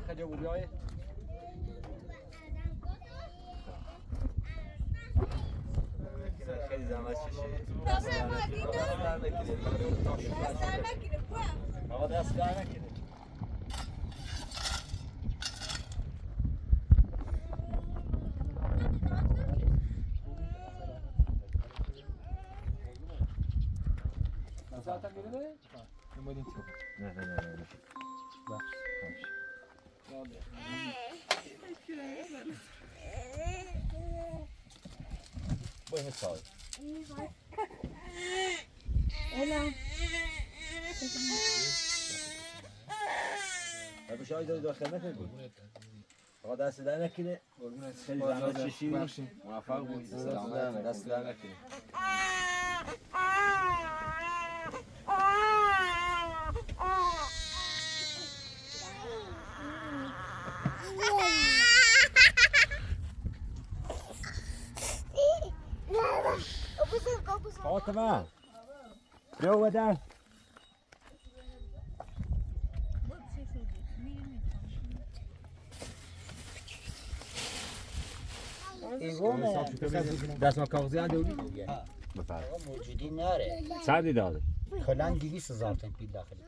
خیلی بویای خیلی زحمت کشید. دست در نکنید. ساعت هم میره؟ نمایدین تو. نه. باش. باید سال. الا. ابو شاید داخل نکنید. آقا دست در نکنید. خیلی زحمت کشید. موفق بودید. دست در نکنید. فاطمه بیا ودن دست ما کاغذی هم دولی بفرد موجودی ناره سردی داده کلان 200,000 تا پیل داخلی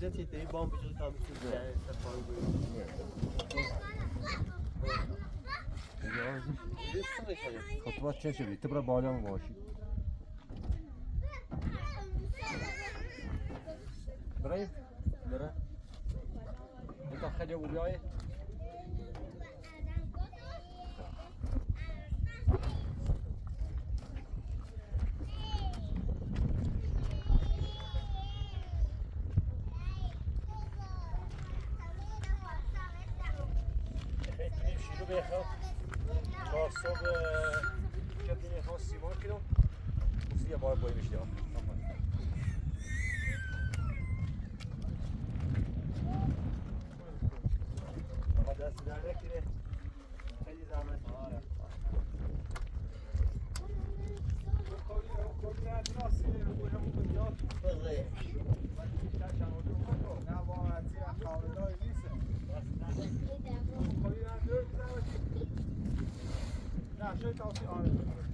Bize titreyi bambucu tam için yani sefayı böyle. خطوات چه تبرا بالا باشی برای برای انت خیلی اولیای شیرو بخواه تا صبح کتنی خواه 30 کیلو موسیقی باید بایی بشتی اما دست در نکنه خیلی زحمت شوي توصي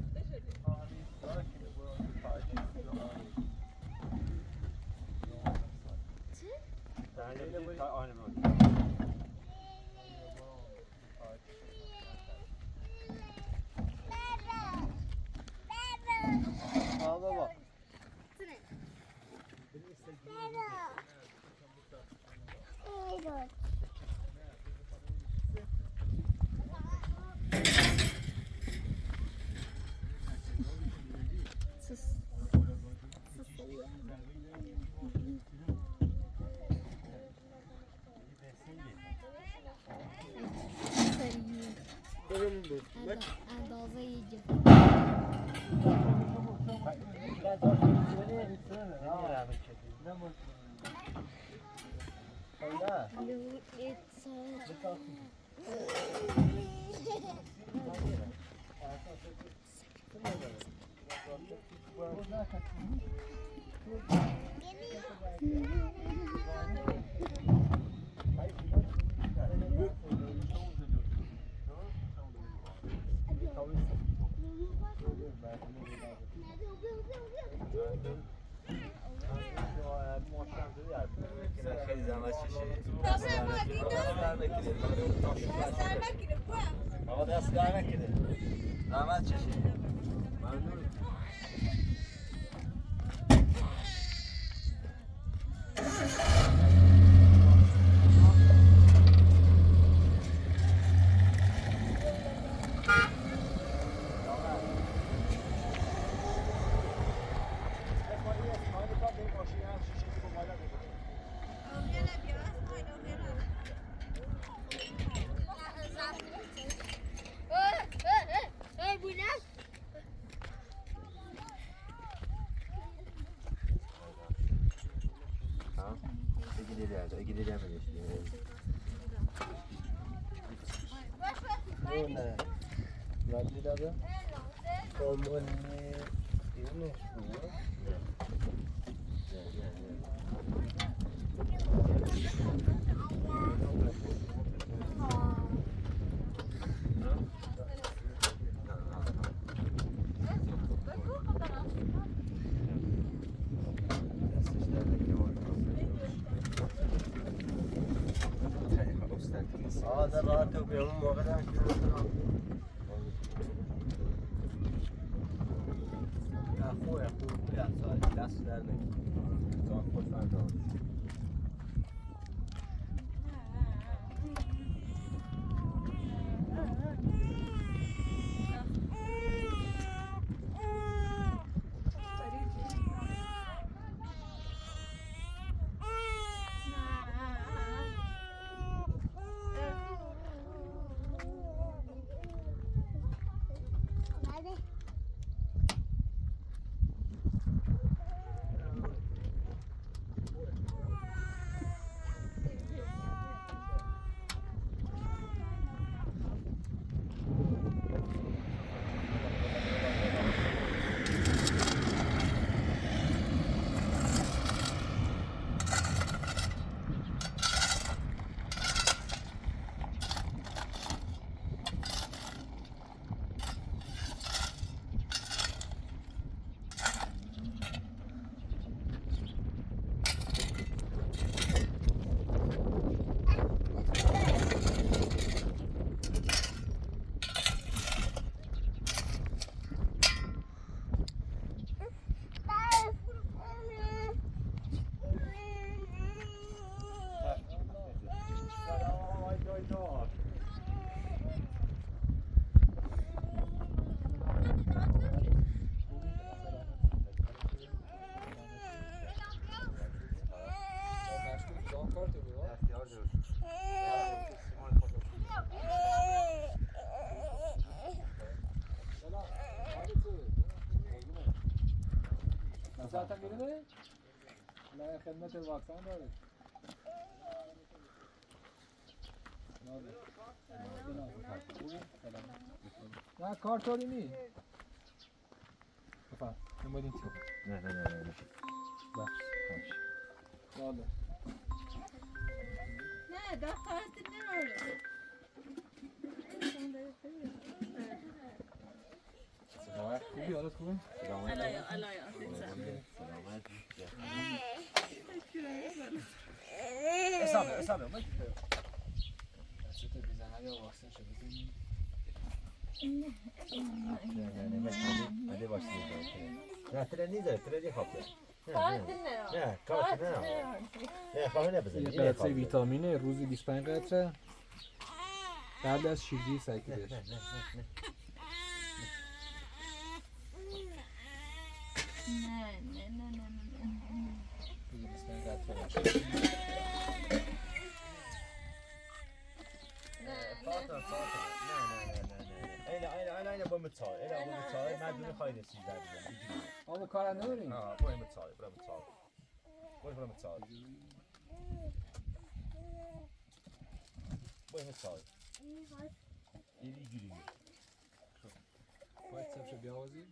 بابا اندازه یه خیلی زحمت آقا دست در نکنه زحمت چشید ممنون هذا راتب يوم وغدا اخويا يا صاحبي لا سلامك خود فردا ساعتا میره؟ نه خدمت واکسن داره. نه کارتوری نی. بفهم. نمودین چی؟ نه. باش. باشه. نه دخترت نمیره. سلامت. خوبی حالت خوبه؟ الایا. سلامت. اسامه اومد. دستت بزنه یا واکسن شو بزنی. نه باشه. نه ترنی خوابه. نه کارت نه خواهی نبزنی. یه قطره ویتامینه روزی 25 قطره. قبل از شیرگی سعی کنید. نه. 25 قطره. فاطمه نه اینا با متال مدونه خواهی رسید در بزنی آب کار نداریم؟ برای متال برای متال اینجوری باید سبشه بیاوازی؟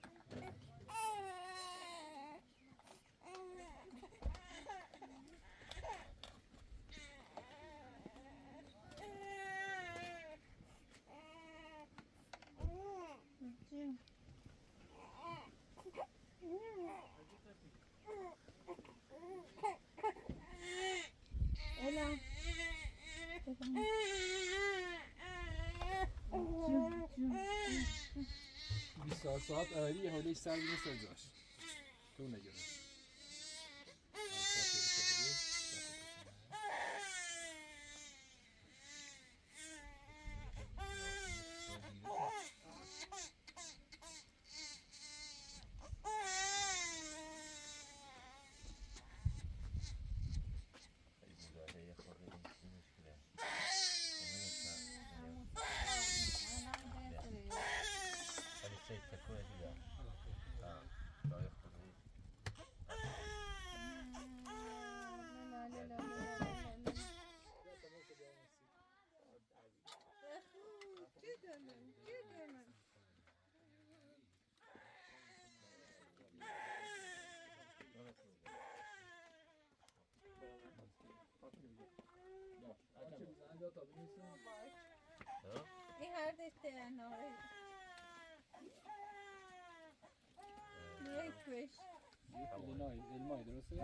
Ela. 24 ساعت اولی یه حاله سر بینه سرزاش تو نگره این هر دسته ناره نیکوش علمای درسته؟ نه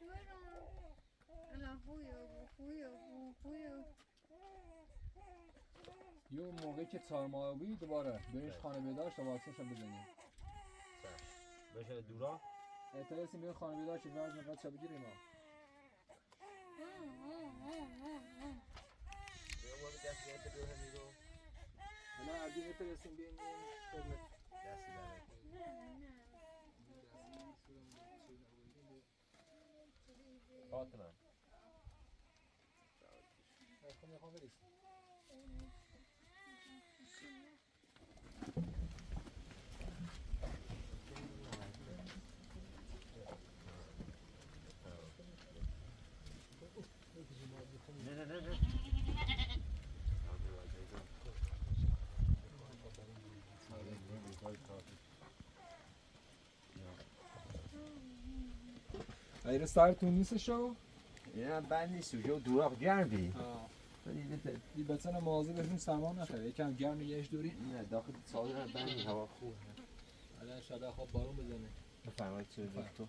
دورم الا خویو یه موقعی که 4 ماه بود دوباره بریش خانه بیداشت و واکسنش رو بزنیم بشه دورا اعتراضی میره خانه بیداشت ورز نقد شب بگیریم ها نه عدی اعتراضیم بیاییم فاطمه میخوام بریسیم نه ایره سرتون نیستشو؟ نه بند نیست جو دورا گرمی دی بچه مواظب بشون سرما نخره یکم گرم نگهش دوری نه داخل سالن بندی هوا خوب الان شاید خواب بارون بزنه بفرمایید چه تو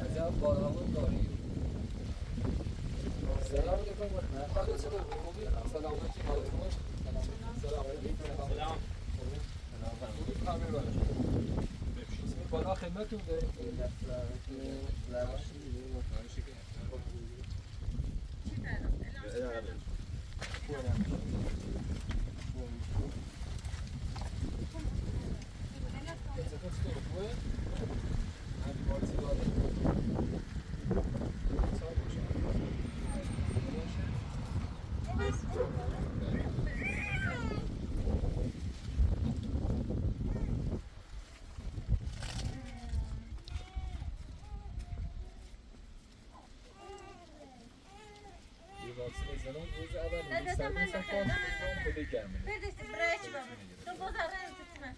عجب بارون داری سلام علیکم سلام بالا خدمتتون داریم زنم روز اول نه، روز دستم من سر بخیر. کنم بده گرمه برداشت برایش بابا. تو بازاره نمیتونم.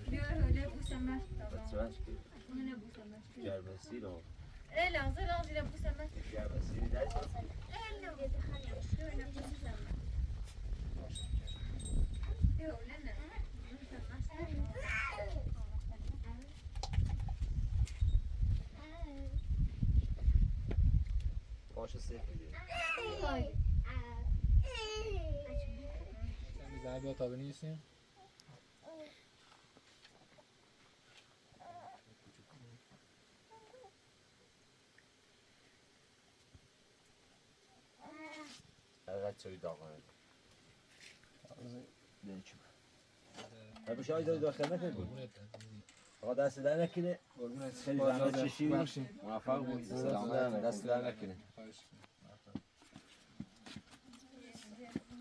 بیا هوله بوسم من. هوله بوسم من. جربسی رو الا زیر بوسم من. جربسی دست الا هوله بوسم من. بیا هوله نه. باشه سفیده کمی ضربه تا بنویسیم حقیقت چوی داغانه دنچم ابو شاید داخل نکن آقا دست در نکنه خیلی زحمت کشید موفق بود سلام دست در نکنه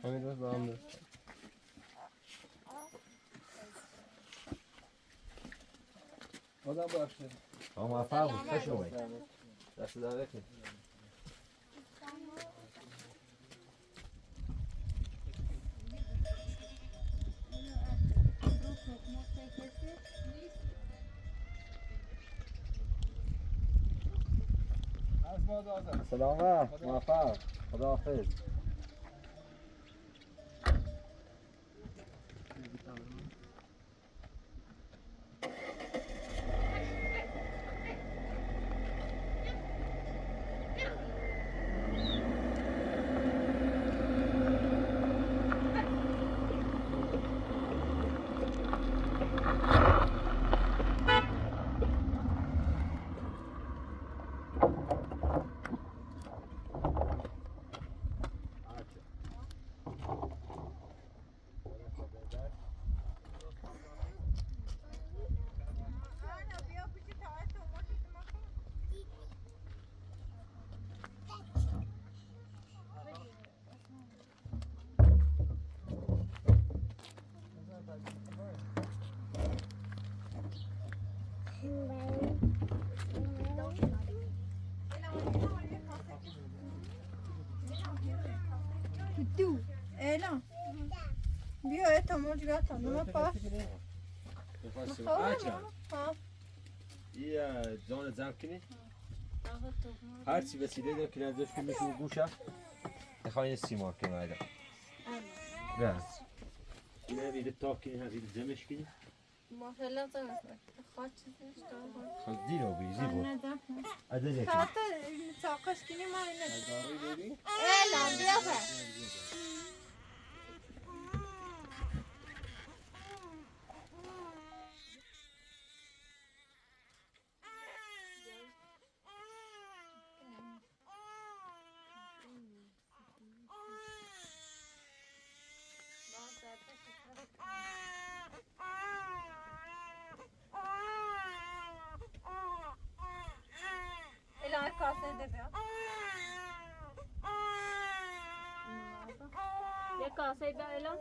همین روز با هم آدم بخشه آقا موفق بود خوش اومد دست در نکنه سلامت موفق خداحافظ الا بیا اتا موجگاه تا نما پاس ها یه جان زم کنی هر چی وسیله داره که نزدش که میشه گوشه نخواهی سیمار کنی هایده نه اینه بیده تاک کنی هم بیده زمش کنی ماشالله زمش خواهد چیزش دارم خواهد دیرو بیزی بود عدل یکی حتی ساقش کنی ما اینه الا بیا پر الا کاسه ده بیا یک کاسه بیا الا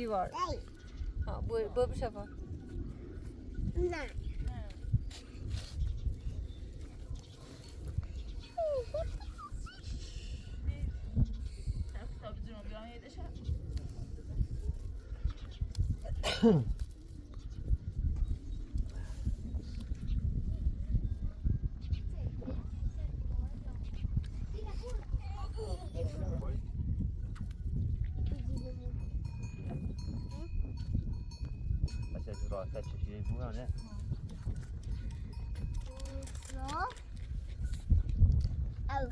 var. Ha bu bir şey var. نه بچه از راحتت چجوری بورانه او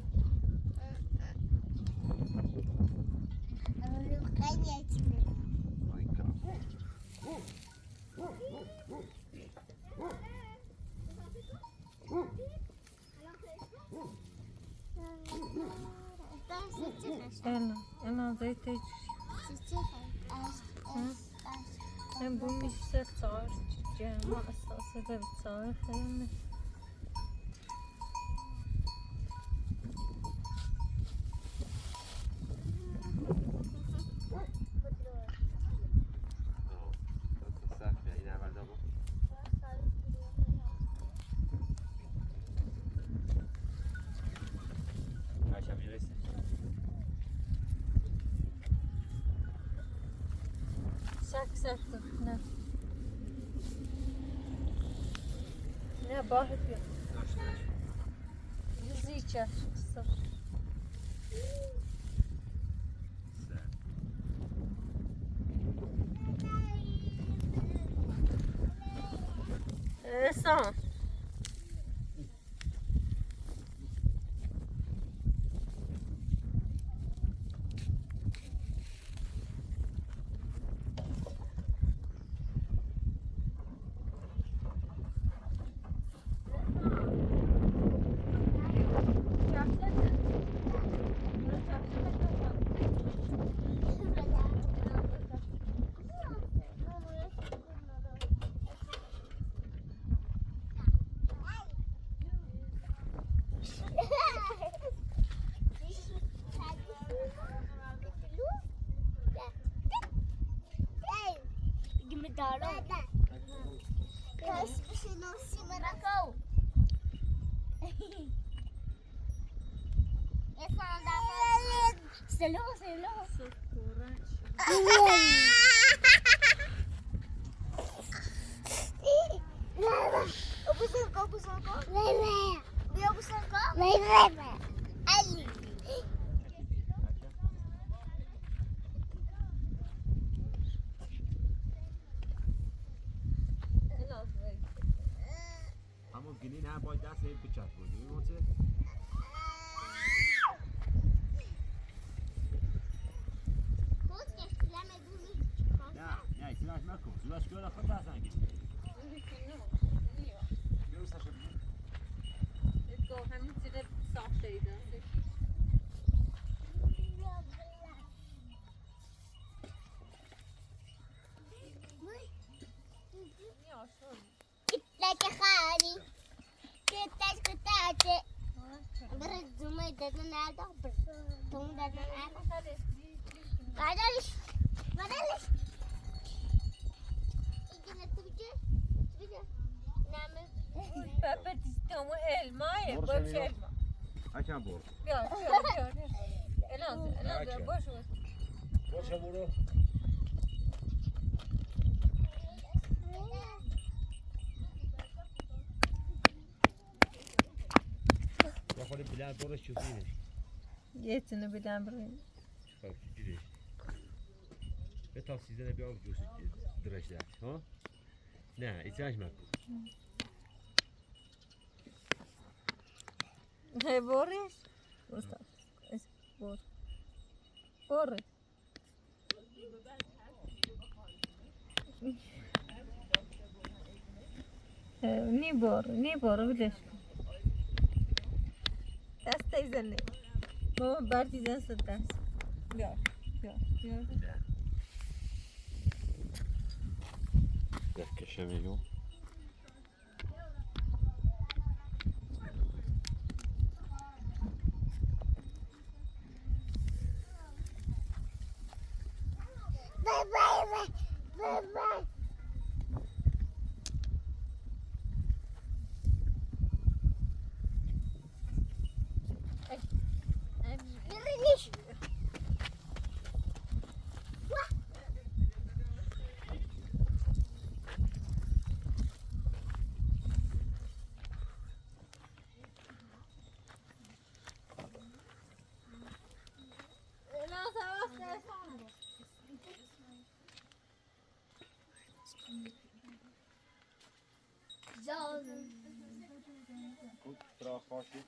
خیلی انا زيت hem bu mişler çağır cema esası da çağır hem سخته این اول دامو هرچم میرسه sak ne ne bahit ya yüzü içer Sağ. همون گلین هم باید دست هید بچت بود میمونده نه سلاش نکن سلاش که خود دست انگیز بیرو ساشا Go همین زیر ساخته ایده لك خالي كتاج برد زومي ددنا هذا توم ددنا هذا بعدش يجينا تبجي نعمل Pepe istiyorum elmayı boş elma Açan bu. Gör Elazığ boş ver Boşa vuru. Ya خود بلند برش چوزینه Yetini bilen burayı Bak cüce Ve tavsiyeden bir av cüce Dıraşlar ha? Ne, ihtiyaç mı? Ne borış? Usta Borış Ni bor bilir Dest teyzen ne? Baba ber teyzen sırt dest Gör Yaklaşamıyorum. باي باي باي Goed, draag vastje.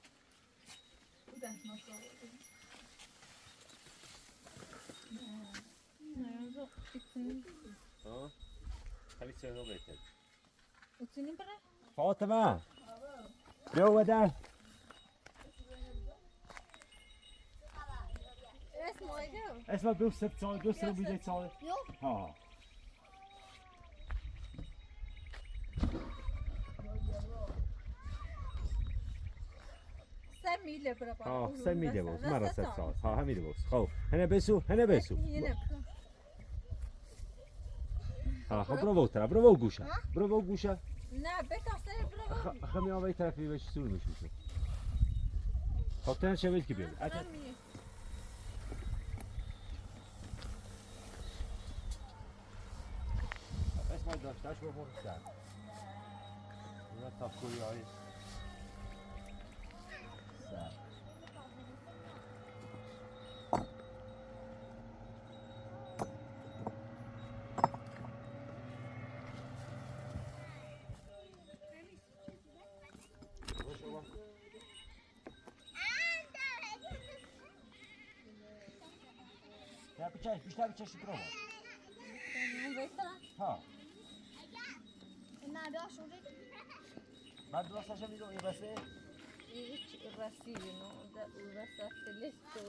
نه رو اتنین ها خلي تسوي بيتك اتنین بره فاطمة جو ده اسم آیده اسمه دوست سال دوست رو بیده سال ها سه میله بره ها سه میده بود مرا سه سال ها همیده بود خب هنه بسو ها خب برو گوشه برو گوشه نه بکاسه برو خمی آوای طرفی بهش سور میشه خب تنه چه بید که بیاد اسمای داشتهش بخور سر اونا تاکوی های سر بیشتر بچشی برو ها من درست هاشم میدونم یه بسه هیچ رسیدی نو ده او رسیدی تو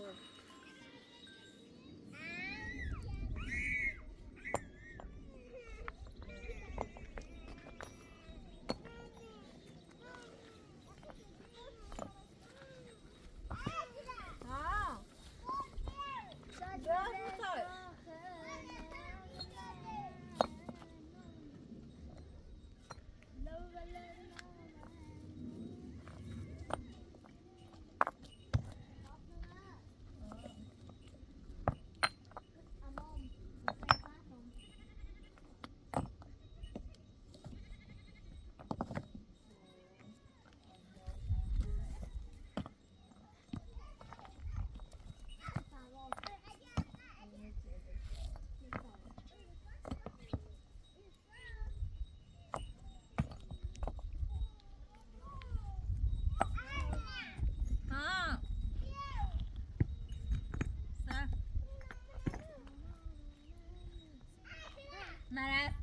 مرد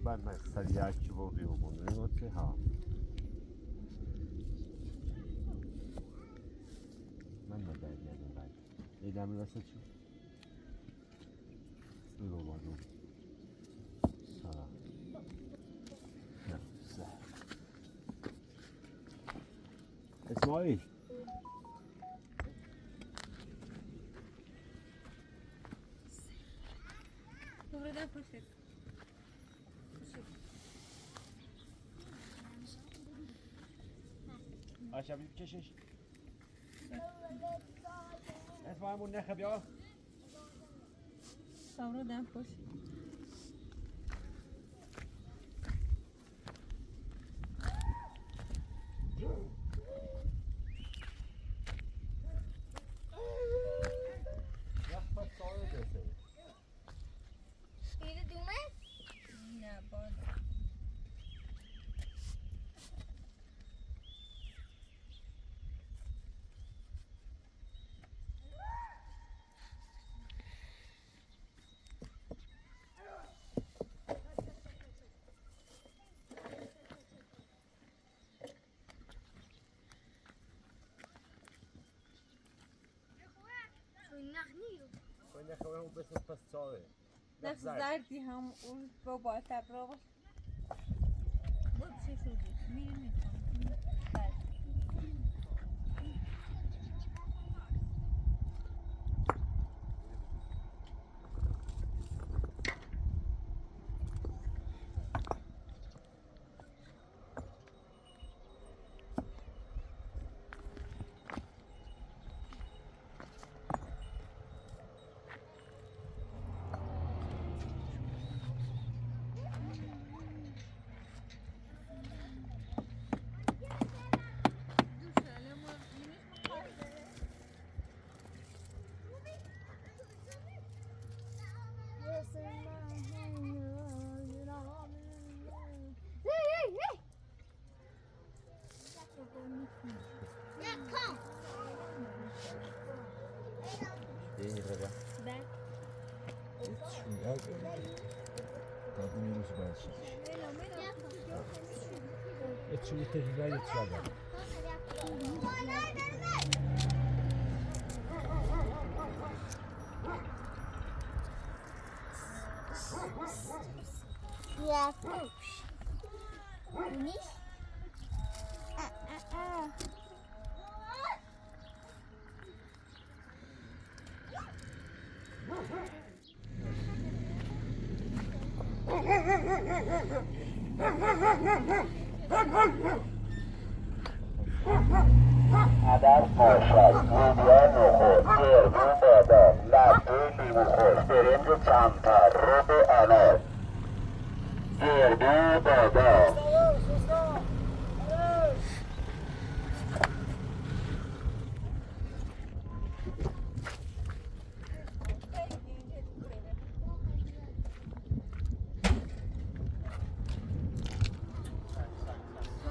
بعد من سریعکی با بیومون نمیشه ها من نباید بعد ایدم واسه چی بگو بادو سلام نه سلام اسماعیل دوباره پشت عشان بکشش اسمع همون نخه بیا سامرو دم پشت کنه خبرم بس پس چاوه نفس زردی هم اون با تبرا باش بود چه شدی؟ میریم این رجا شو یا تا دنیا روش باید شدش چی تجربه یه Ja, push. Nicht? اگر باشد لوبیا نخود گردو بادام لبو لیمو خوش برنج چمتر رب انار گردو بادام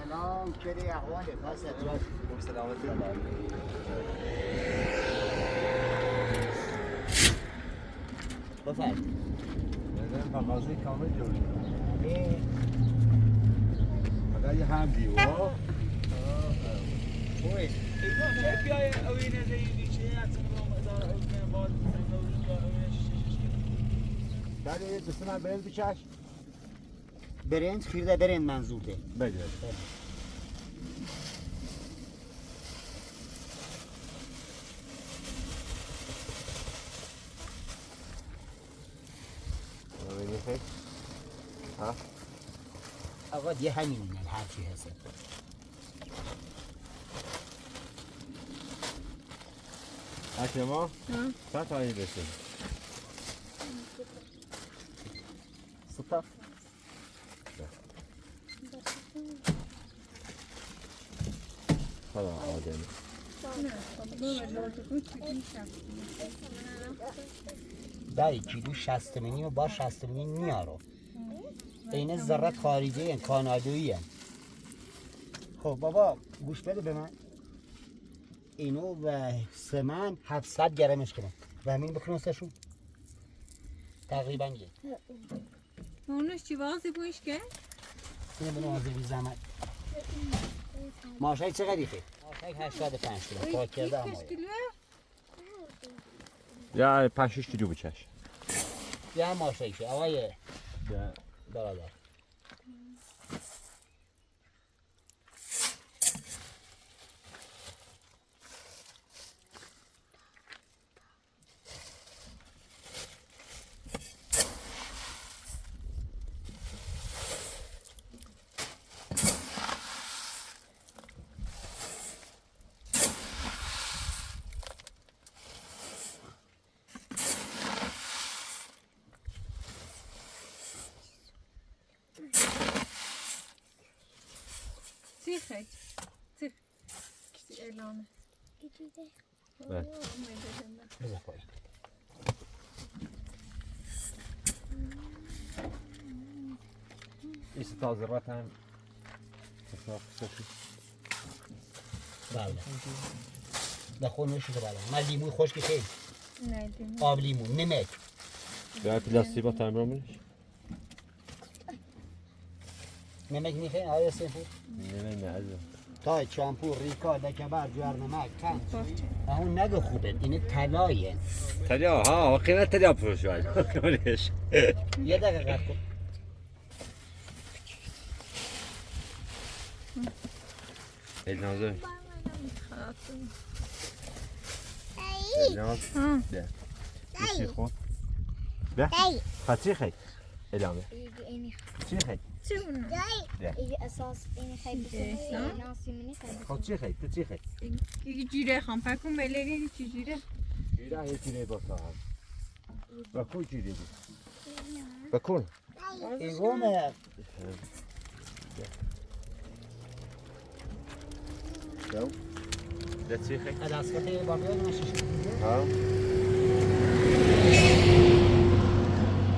سلام کری احواله بس اجاز سلامت بفرد نظرم مغازه کامل جوری فقط یه هم دیو خوبه چه بیای اوی نزدی چه اصلا اداره حکم باز بعد یه دسته من برنج بچش برنج خیرده برنج منظورته بده ببینی فکر ها آقا دیگه همینه هر چی هست اکرما چند تا این رسید ستا حالا آدمی دایی کیلو 60 منی و با 60 منی میارو این ذرت خارجی این کانادایی هن. خب بابا گوش بده به من اینو و سمن 700 گرمش کنم و همین بکنستشون تقریبا یک اونش چی بازی بویش که؟ اینو بنو حاضر بی زحمت ماشای چقدر خیلی؟ ماشای 85 کیلو پاک کرده همایی یا 5-6 کیلو بچش یه هم ماشایشه آقای برادر سیخه سیخ کسی اعلامه بذار پایی ایست تازه رات هم تصاف سفید بله بخور نوشی که بله من لیموی خشکی خیلی نه آب لیمو نمک یا پلاستی با تمرین میش نمک نیخه آیا سنفور نه نه نه تای چامپور ریکا لکبر جوارنمک کن اون نگه خوبه اینه طلایه طلا ها قیمت طلا فروش باید کنش یه دقیقه قد کن النازه الناز ده چی خون ده خاطی خی الامه چی خی İyi esas beni kaybetsin. Nasimini kaybetsin. خاطی خی تو چی خی یکی جیره خام پکون بلگی چی جیره جیره یکی باتا هم بکن جیره دی بکن ایگونه شو ده چی خی دستگاه با بیاد نشیش ها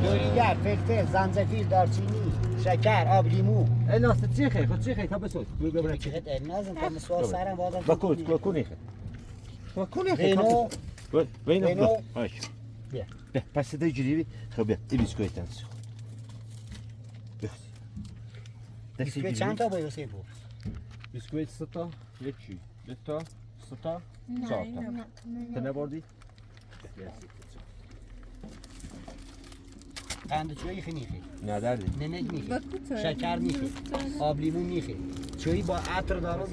دوریگر فلفل زنجفیل دارچینی شکر آب لیمو الناز چی خی خود چی خی تا بسوز ببرم چی چقدر النازم تا مسوار سرم وادم بکن خی بکن خی بینو بینو باش بیا بیا پس ده جیری خب بیا این بیسکویت انس بیسکویت چند تا باید حسین پور بیسکویت 3 تا یکی 2 تا 3 تا 4 تا تو نبردی قند چویی خی میخی نه دردی نمک میخی شکر میخی آب لیمو میخی چویی با عطر دارم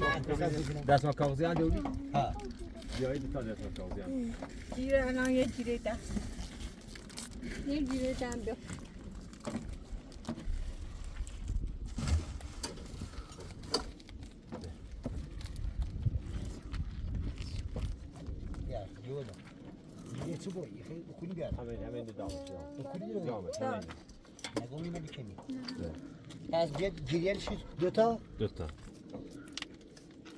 دست ما کاغذی هم دوری ها بیایی 2 تا دست ما کاغذی هم جیره الان یه جیره دست یه جیره دم بیا یا جودا یه چی بایی خیلی بکنی بیار همین دامش بکنی بیار دامش همین نگو اینو بکنی از بیاد گریل شد 2 تا 2 تا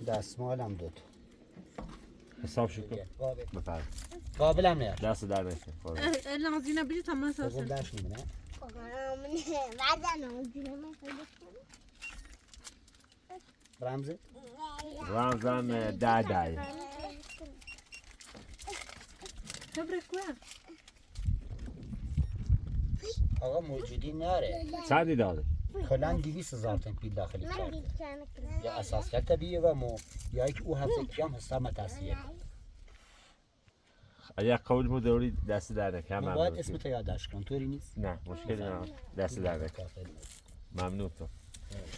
دستمالم 2 تا حساب شو کن بفرد قابلم نه دست در نکن الان زینا بیجی تمام بگم ساسه درش نمیده بعدن اونجوری رمزه رمزم دادای خبره کوه آقا موجودی ناره چندی داده کلان 200,000 تا پیل داخلی کرد یا اساس کرد طبیعه و مو یا یک او هفته کم حساب متاسیه اگر قول مو دوری دست در نکن من باید اسم تو یادداشت کنم طوری نیست نه مشکلی نه دست در نکن ممنون تو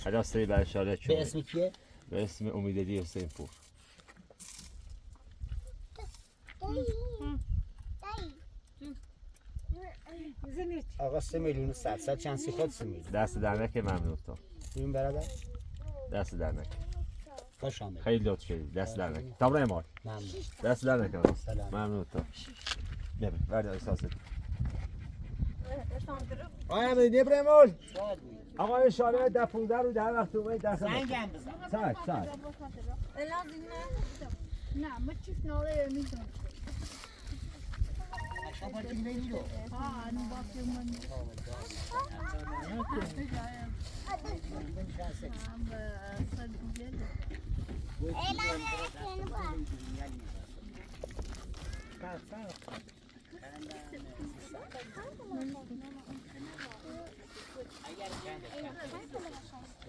حالا سری برای شارع به اسم کیه؟ به اسم امیدعلی حسین پور آقا 3,100,000 چند سی خود 3 میلیون دست در نکن ممنون تو ببین برادر دست در نکن خوش آمد خیلی لطف کردی دست در نکن تمام مال ممنون دست در نکن سلام ممنون تو ببین ورد احساست آیا می نبرمول آقا این شارع در 15 رو در وقت اومد دست زنگم بزن ساعت الان زینا نه ما چیز ناله میدونم شما دیگه بگیرو ها اون باقی من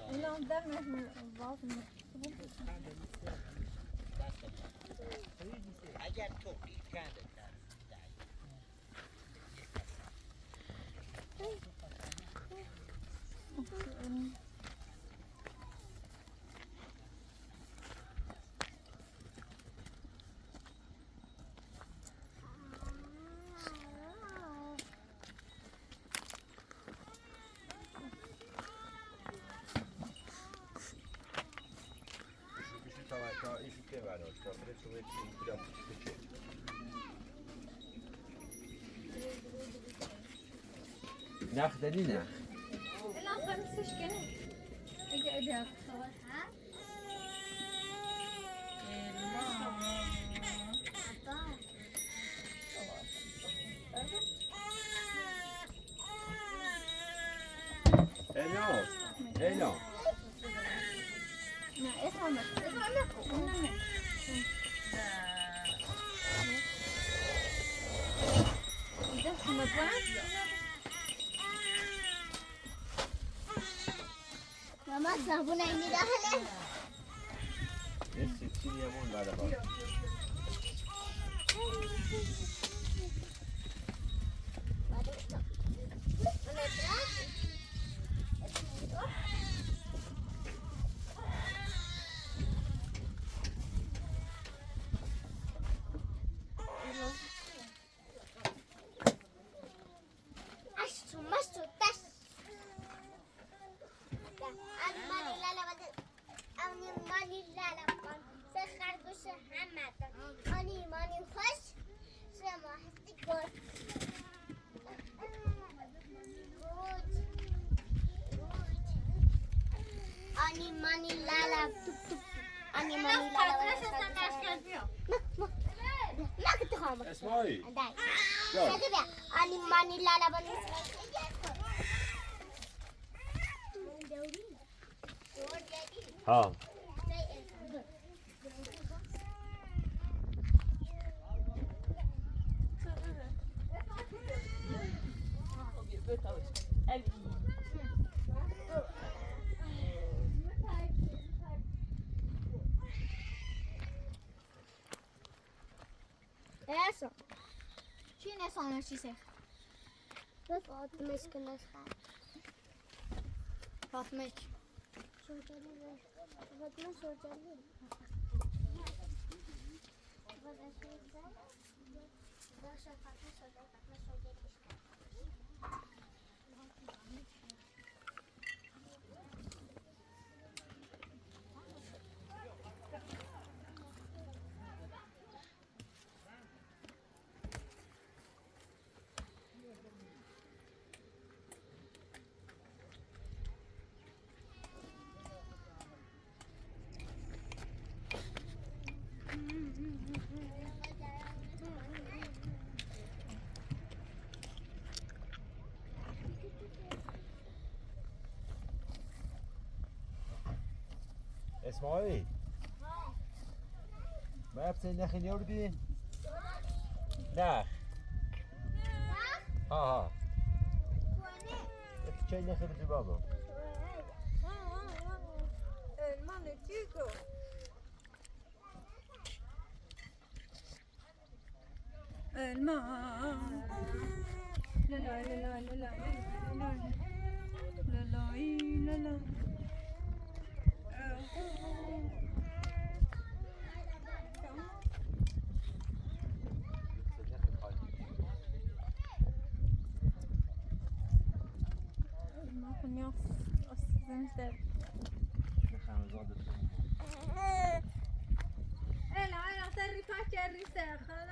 الان در اگر تو کنده نخ دلی نخ الان خمسش کنه اگه اجازه هلا نه اسمه نه إذا سمعت ماما صابون عيني داخله چینی همون بعد با اسمعي ها Eso. Cine sono ci sei? Fatmış kınışlar. Fatmış. Sorcalı. Fatma sorcalı. اسمعي ما بتسي نخل يوردي نخ ها چه نخل بدي بابا المال تيجو الماء لا لا لا لا لا لا لا لا لا ما كنا أصلاً أنا سري فاكر رسالة